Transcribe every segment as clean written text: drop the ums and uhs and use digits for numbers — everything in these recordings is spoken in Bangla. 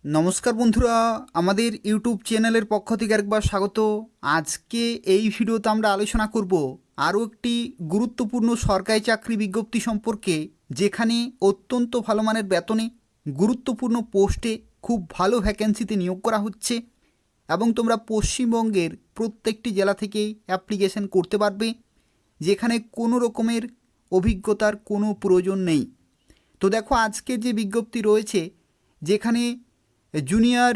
নমস্কার বন্ধুরা, আমাদের ইউটিউব চ্যানেলের পক্ষ থেকে একবার স্বাগত। আজকে এই ভিডিওতে আমরা আলোচনা করব আরও একটি গুরুত্বপূর্ণ সরকারি চাকরি বিজ্ঞপ্তি সম্পর্কে, যেখানে অত্যন্ত ভালো মানের বেতনে গুরুত্বপূর্ণ পোস্টে খুব ভালো ভ্যাকেন্সিতে নিয়োগ করা হচ্ছে এবং তোমরা পশ্চিমবঙ্গের প্রত্যেকটি জেলা থেকেই অ্যাপ্লিকেশন করতে পারবে, যেখানে কোনো রকমের অভিজ্ঞতার কোনো প্রয়োজন নেই। তো দেখো, আজকের যে বিজ্ঞপ্তি রয়েছে, যেখানে জুনিয়র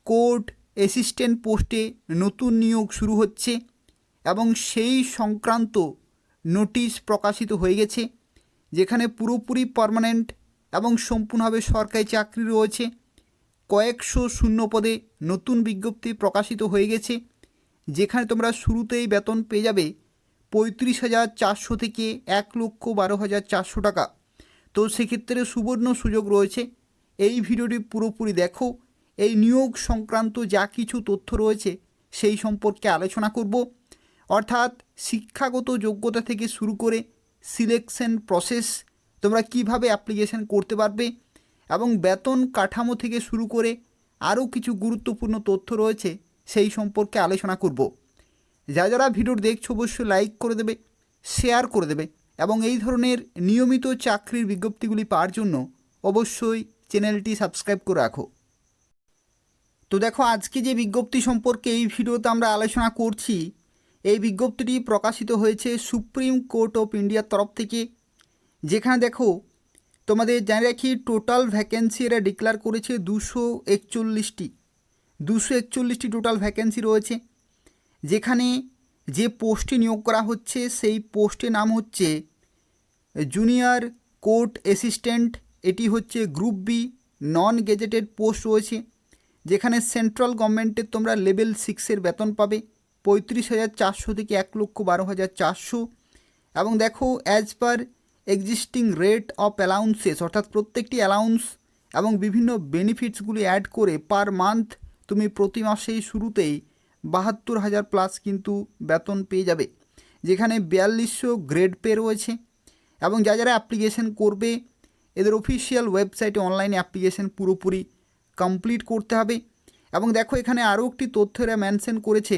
কোর্ট অ্যাসিস্ট্যান্ট পোস্টে নতুন নিয়োগ শুরু হচ্ছে এবং সেই সংক্রান্ত নোটিশ প্রকাশিত হয়ে গেছে, যেখানে পুরোপুরি পার্মানেন্ট এবং সম্পূর্ণভাবে সরকারি চাকরি রয়েছে। কয়েকশো শূন্য পদে নতুন বিজ্ঞপ্তি প্রকাশিত হয়ে গেছে, যেখানে তোমরা শুরুতেই বেতন পেয়ে যাবে 35,400 থেকে 1,12,400 টাকা। তো সেক্ষেত্রে সুবর্ণ সুযোগ রয়েছে। এই ভিডিওটি পুরোপুরি দেখো, এই নিয়োগ সংক্রান্ত যা কিছু তথ্য রয়েছে সেই সম্পর্কে আলোচনা করব। অর্থাৎ শিক্ষাগত যোগ্যতা থেকে শুরু করে সিলেকশন প্রসেস, তোমরা কিভাবে অ্যাপ্লিকেশন করতে পারবে এবং বেতন কাঠামো থেকে শুরু করে আরও কিছু গুরুত্বপূর্ণ তথ্য রয়েছে সেই সম্পর্কে আলোচনা করব। যারা ভিডিও দেখছো অবশ্যই লাইক করে দেবে, শেয়ার করে দেবে এবং এই ধরনের নিয়মিত চাকরির বিজ্ঞপ্তিগুলি পাওয়ার জন্য অবশ্যই চ্যানেলটি সাবস্ক্রাইব করে রাখো। তো দেখো, আজকে যে বিজ্ঞপ্তি সম্পর্কে এই ভিডিওতে আমরা আলোচনা করছি, এই বিজ্ঞপ্তিটি প্রকাশিত হয়েছে সুপ্রিম কোর্ট অফ ইন্ডিয়ার তরফ থেকে। যেখানে দেখো, তোমাদের জানিয়ে রাখি, টোটাল ভ্যাকেন্সি এরা ডিক্লেয়ার করেছে 241টি টোটাল ভ্যাকেন্সি রয়েছে। যেখানে যে পোস্টে নিয়োগ করা হচ্ছে সেই পোস্টের নাম হচ্ছে জুনিয়র কোর্ট অ্যাসিস্ট্যান্ট। এটি হচ্ছে group B non gazetted post রয়েছে, যেখানে সেন্ট্রাল গভর্নমেন্টের তোমরা লেভেল 6-এর বেতন পাবে 35,400 থেকে 1,12,400। এবং দেখো, as per existing rate of allowances, অর্থাৎ প্রত্যেকটি অ্যালাউন্স এবং বিভিন্ন বেনিফিটসগুলি অ্যাড করে পার মান্থ তুমি প্রতি মাসেই শুরুতেই 72,000 প্লাস কিন্তু বেতন পেয়ে যাবে, যেখানে 4200 গ্রেড পে রয়েছে। এবং যারা অ্যাপ্লিকেশন করবে, এদের অফিসিয়াল ওয়েবসাইটে অনলাইনে অ্যাপ্লিকেশন পুরোপুরি কমপ্লিট করতে হবে। এবং দেখো, এখানে আরও একটি তথ্য এরা মেনশন করেছে,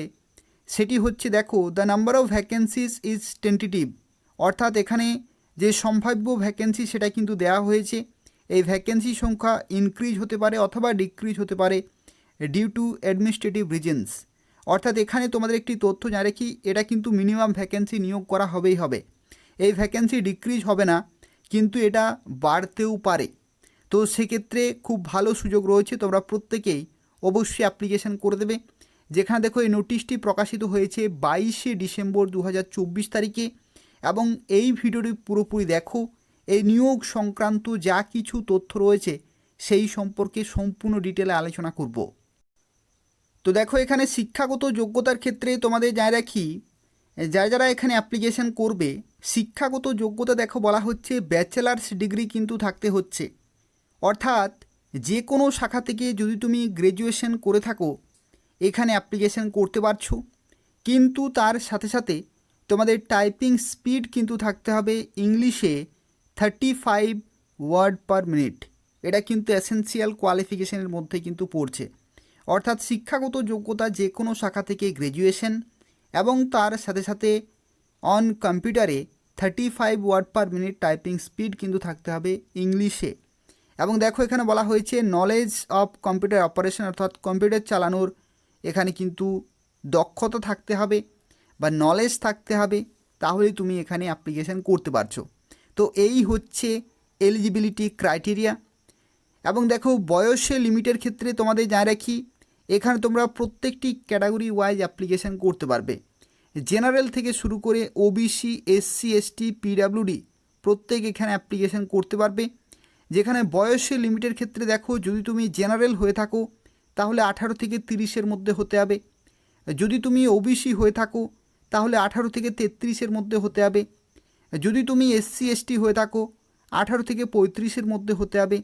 সেটি হচ্ছে দেখো, the number of vacancies is tentative. অর্থাৎ এখানে যে সম্ভাব্য ভ্যাকেন্সি সেটা কিন্তু দেওয়া হয়েছে। এই ভ্যাকেন্সি সংখ্যা ইনক্রিজ হতে পারে অথবা ডিক্রিজ হতে পারে ডিউ টু অ্যাডমিনিস্ট্রেটিভ রিজনস। অর্থাৎ এখানে তোমাদের একটি তথ্য জানা রাখি, এটা কিন্তু মিনিমাম ভ্যাকেন্সি নিয়োগ করা হবেই হবে। এই ভ্যাকেন্সি ডিক্রিজ হবে না, কিন্তু এটা বাড়তেও পারে। তো সেক্ষেত্রে খুব ভালো সুযোগ রয়েছে, তোমরা প্রত্যেকেই অবশ্যই অ্যাপ্লিকেশন করে দেবে। যেখানে দেখো, এই নোটিশটি প্রকাশিত হয়েছে 22শে ডিসেম্বর 2024 তারিখে। এবং এই ভিডিওটি পুরোপুরি দেখো, এই নিয়োগ সংক্রান্ত যা কিছু তথ্য রয়েছে সেই সম্পর্কে সম্পূর্ণ ডিটেলে আলোচনা করব। তো দেখো, এখানে শিক্ষাগত যোগ্যতার ক্ষেত্রে তোমাদের জানিয়ে রাখি, যারা এখানে অ্যাপ্লিকেশন করবে, শিক্ষাগত যোগ্যতা দেখো বলা হচ্ছে ব্যাচেলার্স ডিগ্রি কিন্তু থাকতে হচ্ছে। অর্থাৎ যে কোনো শাখা থেকে যদি তুমি গ্র্যাজুয়েশন করে থাকো, এখানে অ্যাপ্লিকেশন করতে পারছো। কিন্তু তার সাথে সাথে তোমাদের টাইপিং স্পিড কিন্তু থাকতে হবে ইংলিশে 35 ওয়ার্ড পার মিনিট। এটা কিন্তু এসেনশিয়াল কোয়ালিফিকেশনের মধ্যে কিন্তু পড়ছে। অর্থাৎ শিক্ষাগত যোগ্যতা যে কোনো শাখা থেকে গ্র্যাজুয়েশন এবং তার সাথে সাথে অন কম্পিউটারে 35 word per minute typing speed কিন্তু থাকতে হবে ইংলিশে। এবং দেখো, এখানে বলা হয়েছে নলেজ অফ কম্পিউটার অপারেশন, অর্থাৎ কম্পিউটার চালানোর এখানে কিন্তু দক্ষতা থাকতে হবে বা নলেজ থাকতে হবে, তাহলেই তুমি এখানে অ্যাপ্লিকেশান করতে পারছো। তো এই হচ্ছে এলিজিবিলিটি ক্রাইটেরিয়া। এবং দেখো, বয়সের লিমিটের ক্ষেত্রে তোমাদের জানিয়ে রাখি, এখানে তোমরা প্রত্যেকটি ক্যাটাগরি ওয়াইজ অ্যাপ্লিকেশান করতে পারবে। জেনারেল থেকে শুরু করে ওবিসি, এসসি, এসটি, পিডাব্লিউডি প্রত্যেক এখানে অ্যাপ্লিকেশান করতে পারবে। যেখানে বয়সের লিমিটের ক্ষেত্রে দেখো, যদি তুমি জেনারেল হয়ে থাকো তাহলে 18 থেকে 30-এর মধ্যে হতে হবে। যদি তুমি ওবিসি হয়ে থাকো তাহলে 18 থেকে 33-এর মধ্যে হতে হবে। যদি তুমি এসসি, এসটি হয়ে থাকো 18 থেকে 35-এর মধ্যে হতে হবে।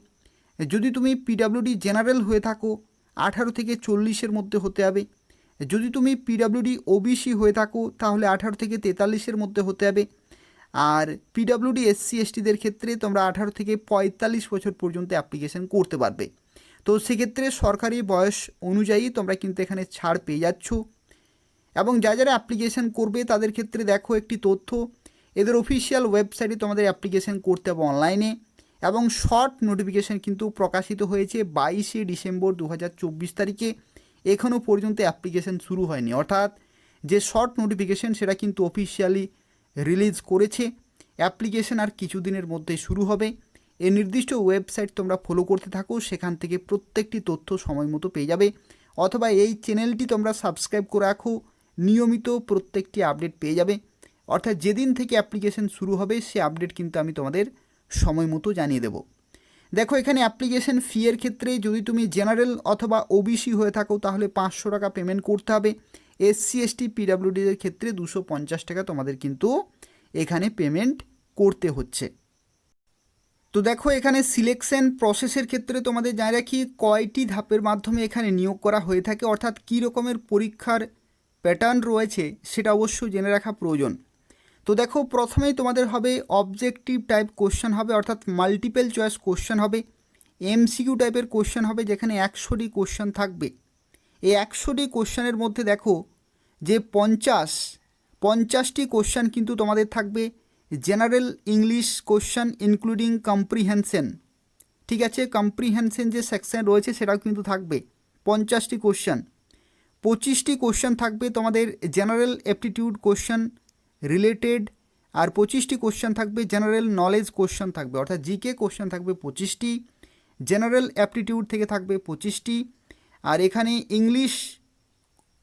যদি তুমি পিডাব্লিউডি জেনারেল হয়ে থাকো 18 থেকে 40-এর মধ্যে হতে হবে। যদি তুমি পিডাব্লিউডি ওবিসি হয়ে থাকো তাহলে 18 থেকে 43-এর মধ্যে হতে হবে। আর পিডাব্লিউডি এসসি এসটিদের ক্ষেত্রে তোমরা 18 থেকে 45 বছর পর্যন্ত অ্যাপ্লিকেশন করতে পারবে। তো সেক্ষেত্রে সরকারি বয়স অনুযায়ী তোমরা কিন্তু এখানে ছাড় পেয়ে যাচ্ছ। এবং যারা অ্যাপ্লিকেশন করবে তাদের ক্ষেত্রে দেখো একটি তথ্য, এদের অফিসিয়াল ওয়েবসাইটে তোমাদের অ্যাপ্লিকেশন করতে হবে অনলাইনে, এবং শর্ট নোটিফিকেশান কিন্তু প্রকাশিত হয়েছে 22শে ডিসেম্বর 2024 তারিখে। এখনও পর্যন্ত অ্যাপ্লিকেশন শুরু হয়নি, অর্থাৎ যে শর্ট নোটিফিকেশান সেটা কিন্তু অফিসিয়ালি রিলিজ করেছে। অ্যাপ্লিকেশন আর কিছুদিনের মধ্যে শুরু হবে। এই নির্দিষ্ট ওয়েবসাইট তোমরা ফলো করতে থাকো, সেখান থেকে প্রত্যেকটি তথ্য সময় মতো পেয়ে যাবে, অথবা এই চ্যানেলটি তোমরা সাবস্ক্রাইব করে রাখো, নিয়মিত প্রত্যেকটি আপডেট পেয়ে যাবে। অর্থাৎ যেদিন থেকে অ্যাপ্লিকেশন শুরু হবে সে আপডেট কিন্তু আমি তোমাদের সময় মতো জানিয়ে দেব। দেখো এখানে অ্যাপ্লিকেশন ফি এর ক্ষেত্রে যদি তুমি জেনারেল অথবা ওবিসি হয়ে থাকো তাহলে 500 টাকা পেমেন্ট করতে হবে। এসসি এসটি পিডাব্লিউডির ক্ষেত্রে 250 টাকা তোমাদের কিন্তু এখানে পেমেন্ট করতে হচ্ছে। তো দেখো এখানে সিলেকশন প্রসেসের ক্ষেত্রে তোমাদের জানিয়ে রাখি কয়টি ধাপের মাধ্যমে এখানে নিয়োগ করা হয়ে থাকে, অর্থাৎ কী রকমের পরীক্ষার প্যাটার্ন রয়েছে সেটা অবশ্যই জেনে রাখা প্রয়োজন। তো দেখো প্রথমেই তোমাদের হবে অবজেক্টিভ টাইপ কোশ্চেন হবে, অর্থাৎ মাল্টিপল চয়েস কোশ্চেন হবে। এমসিকিউ টাইপের কোশ্চেন হবে যেখানে 100টি কোশ্চেন থাকবে। এই 100টি কোশ্চেনের মধ্যে দেখো যে 50টি কোশ্চেন কিন্তু তোমাদের থাকবে general English question including comprehension. ঠিক আছে, কম্প্রিহেনশন যে সেকশন রয়েছে সেটাও কিন্তু থাকবে 50টি কোশ্চেন। 25টি কোশ্চেন থাকবে তোমাদের জেনারেল অ্যাপটিটিউড কোশ্চেন রিলেটেড, আর 25টি কোশ্চেন থাকবে জেনারেল নলেজ কোশ্চেন থাকবে, অর্থাৎ জিকে কোশ্চেন থাকবে 25টি, জেনারেল অ্যাপটিটিউড থেকে থাকবে 25টি, আর এখানে ইংলিশ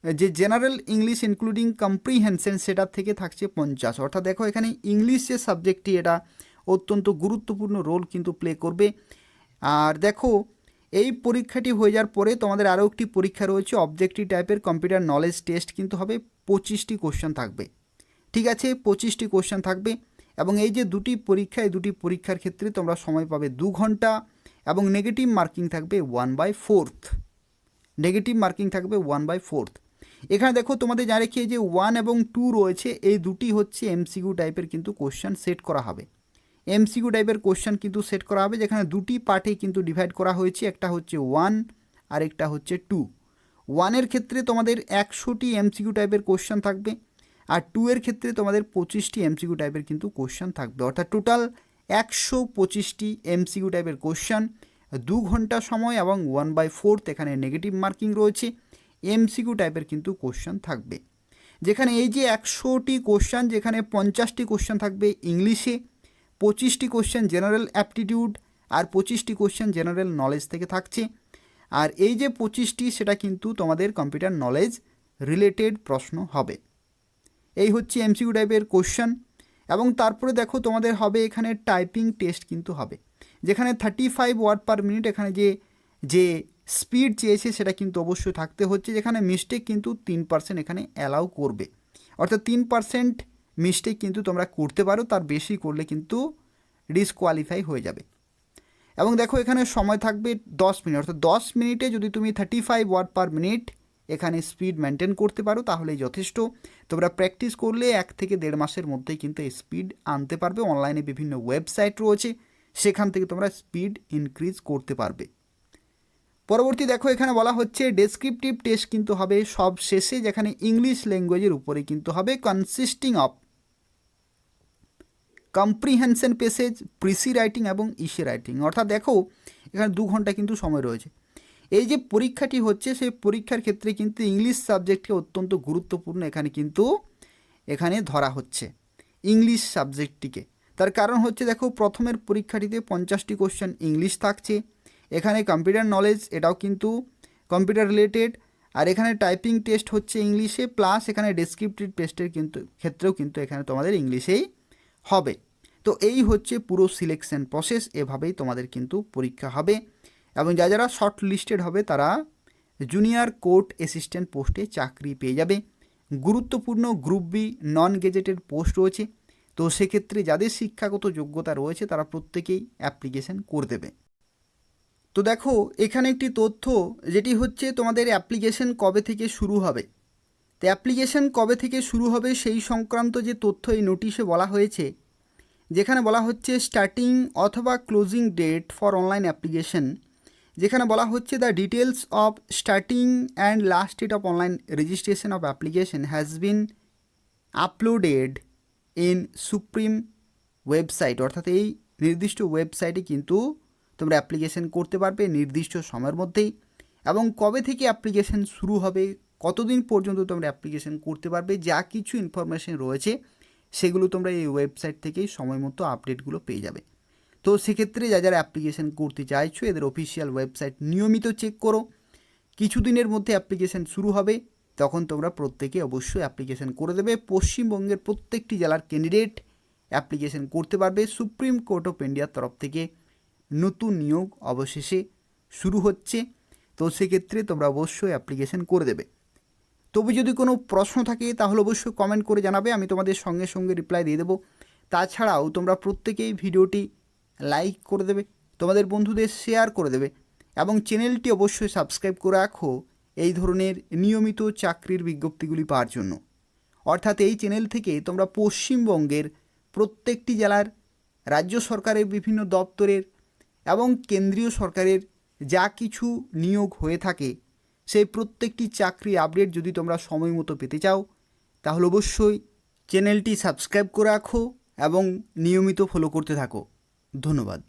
যে জেনারেল ইংলিশ ইনক্লুডিং কম্প্রিহেনশন সেটার থেকে থাকছে 50। অর্থাৎ দেখো এখানে ইংলিশ যে সাবজেক্টটি এটা অত্যন্ত গুরুত্বপূর্ণ রোল কিন্তু প্লে করবে। আর দেখো এই পরীক্ষাটি হয়ে যাওয়ার পরে তোমাদের আরও একটি পরীক্ষা রয়েছে অবজেক্টিভ টাইপের কম্পিউটার নলেজ টেস্ট কিন্তু হবে, 25টি কোশ্চেন থাকবে। ঠিক আছে, 25টি কোশ্চেন থাকবে, এবং এই যে দুটি পরীক্ষা, এই দুটি পরীক্ষার ক্ষেত্রে তোমরা সময় পাবে 2 ঘন্টা, এবং নেগেটিভ মার্কিং থাকবে 1/4। নেগেটিভ মার্কিং থাকবে 1/4। এখানে দেখো তোমাদের যা রেখে যে 1 এবং 2 রয়েছে এই দুটি হচ্ছে এমসিকিউ টাইপের কিন্তু কোশ্চেন সেট করা হবে। এমসিকিউ টাইপের কোশ্চেন কিন্তু সেট করা হবে, যেখানে দুটি পার্টে কিন্তু ডিভাইড করা হয়েছে, একটা হচ্ছে 1 আর একটা হচ্ছে 2। 1-এর ক্ষেত্রে তোমাদের 100টি এমসিকিউ টাইপের কোশ্চেন থাকবে, আর 2-এর ক্ষেত্রে তোমাদের 25টি এমসিকিউ টাইপের কিন্তু কোশ্চেন থাকবে, অর্থাৎ টোটাল 125টি এমসিকিউ টাইপের কোশ্চেন, 2 ঘন্টা সময়, এবং 1/4 এখানে নেগেটিভ মার্কিং রয়েছে। এমসিকিউ টাইপের কিন্তু কোশ্চেন থাকবে, যেখানে এই যে 100টি কোশ্চেন, যেখানে 50টি কোশ্চেন থাকবে ইংলিশে, 25টি কোশ্চেন জেনারেল অ্যাপটিটিউড, আর 25টি কোশ্চেন জেনারেল নলেজ থেকে থাকছে। আর এই যে 25টি সেটা কিন্তু তোমাদের কম্পিউটার নলেজ রিলেটেড প্রশ্ন হবে। এই হচ্ছে এমসিকিউ টাইপের কোশ্চেন। এবং তারপরে দেখো তোমাদের হবে এখানে টাইপিং টেস্ট কিন্তু হবে, যেখানে 35 ওয়ার্ড পার মিনিট এখানে যে স্পিড চেয়েছে সেটা কিন্তু অবশ্যই থাকতে হচ্ছে, যেখানে মিস্টেক কিন্তু 3% এখানে অ্যালাউ করবে, অর্থাৎ 3% মিস্টেক কিন্তু তোমরা করতে পারো, তার বেশি করলে কিন্তু ডিসকোয়ালিফাই হয়ে যাবে। এবং দেখো এখানে সময় থাকবে 10 মিনিট, অর্থাৎ 10 মিনিটে যদি তুমি 35 ওয়ার্ড পার মিনিট এখানে স্পিড মেনটেন করতে পারো তাহলেই যথেষ্ট। তোমরা প্র্যাকটিস করলে 1 থেকে 1.5 মাসের মধ্যেই কিন্তু এই স্পিড আনতে পারবে। অনলাইনে বিভিন্ন ওয়েবসাইট রয়েছে, সেখান থেকে তোমরা স্পিড ইনক্রিজ করতে পারবে। পরবর্তী দেখো এখানে বলা হচ্ছে ডেসক্রিপটিভ টেস্ট কিন্তু হবে সব শেষে, যেখানে ইংলিশ ল্যাঙ্গুয়েজের উপরে কিন্তু হবে, consisting of comprehension passage, precis writing এবং ইসে রাইটিং। অর্থাৎ দেখো এখানে 2 ঘন্টা কিন্তু সময় রয়েছে। এই যে পরীক্ষাটি হচ্ছে সেই পরীক্ষার ক্ষেত্রে কিন্তু ইংলিশ সাবজেক্টকে অত্যন্ত গুরুত্বপূর্ণ এখানে ধরা হচ্ছে ইংলিশ সাবজেক্টটিকে। তার কারণ হচ্ছে দেখো প্রথমের পরীক্ষাটিতে 50টি কোশ্চেন ইংলিশ থাকছে, এখানে কম্পিউটার নলেজ এটাও কিন্তু কম্পিউটার রিলেটেড, আর এখানে টাইপিং টেস্ট হচ্ছে ইংলিশে, প্লাস এখানে ডেসক্রিপটিভ টেস্টের ক্ষেত্রেও কিন্তু এখানে তোমাদের ইংলিশেই হবে। তো এই হচ্ছে পুরো সিলেকশন প্রসেস, এভাবেই তোমাদের কিন্তু পরীক্ষা হবে। এবং যারা শর্ট লিস্টেড হবে তারা জুনিয়র কোর্ট অ্যাসিস্ট্যান্ট পোস্টে চাকরি পেয়ে যাবে। গুরুত্বপূর্ণ group B non gazetted post রয়েছে, তো সেক্ষেত্রে যাদের শিক্ষাগত যোগ্যতা রয়েছে তারা প্রত্যেকেই অ্যাপ্লিকেশন করে দেবে। তো দেখো এখানে একটি তথ্য যেটি হচ্ছে তোমাদের অ্যাপ্লিকেশন কবে থেকে শুরু হবে। তো অ্যাপ্লিকেশন কবে থেকে শুরু হবে সেই সংক্রান্ত যে তথ্য এই নোটিশে বলা হয়েছে, যেখানে বলা হচ্ছে স্টার্টিং অথবা closing date for online application, যেখানে বলা হচ্ছে the details of starting and last date of online registration of application has been uploaded in Supreme website, অর্থাৎ এই নির্দিষ্ট ওয়েবসাইটে কিন্তু তোমরা অ্যাপ্লিকেশন করতে পারবে নির্দিষ্ট সময়ের মধ্যেই, এবং কবে থেকে অ্যাপ্লিকেশন শুরু হবে, কতদিন পর্যন্ত তোমরা অ্যাপ্লিকেশন করতে পারবে, যা কিছু ইনফরমেশন রয়েছে সেগুলো তোমরা এই ওয়েবসাইট থেকেই সময় মতো আপডেটগুলো পেয়ে যাবে। তো সেক্ষেত্রে যারা অ্যাপ্লিকেশন করতে চাইছো এদের অফিসিয়াল ওয়েবসাইট নিয়মিত চেক করো। কিছুদিনের মধ্যে অ্যাপ্লিকেশন শুরু হবে, তখন তোমরা প্রত্যেকে অবশ্যই অ্যাপ্লিকেশন করে দেবে। পশ্চিমবঙ্গের প্রত্যেকটি জেলার ক্যান্ডিডেট অ্যাপ্লিকেশন করতে পারবে। সুপ্রিম কোর্ট অফ ইন্ডিয়ার তরফ থেকে নতুন নিয়োগ অবশেষে শুরু হচ্ছে, তো সেক্ষেত্রে তোমরা অবশ্যই অ্যাপ্লিকেশন করে দেবে। তবে যদি কোনো প্রশ্ন থাকে তাহলে অবশ্যই কমেন্ট করে জানাবে, আমি তোমাদের সঙ্গে সঙ্গে রিপ্লাই দিয়ে দেবো। তাছাড়াও তোমরা প্রত্যেকেই ভিডিওটি লাইক করে দেবে, তোমাদের বন্ধুদের শেয়ার করে দেবে, এবং চ্যানেলটি অবশ্যই সাবস্ক্রাইব করে রাখো এই ধরনের নিয়মিত চাকরির বিজ্ঞপ্তিগুলি পাওয়ার জন্য। অর্থাৎ এই চ্যানেল থেকে তোমরা পশ্চিমবঙ্গের প্রত্যেকটি জেলার, রাজ্য সরকারের বিভিন্ন দপ্তরের এবং কেন্দ্রীয় সরকারের যা কিছু নিয়োগ হয়ে থাকে সেই প্রত্যেকটি চাকরি আপডেট যদি তোমরা সময় মতো পেতে চাও তাহলে অবশ্যই চ্যানেলটি সাবস্ক্রাইব করে রাখো এবং নিয়মিত ফলো করতে থাকো। ধন্যবাদ।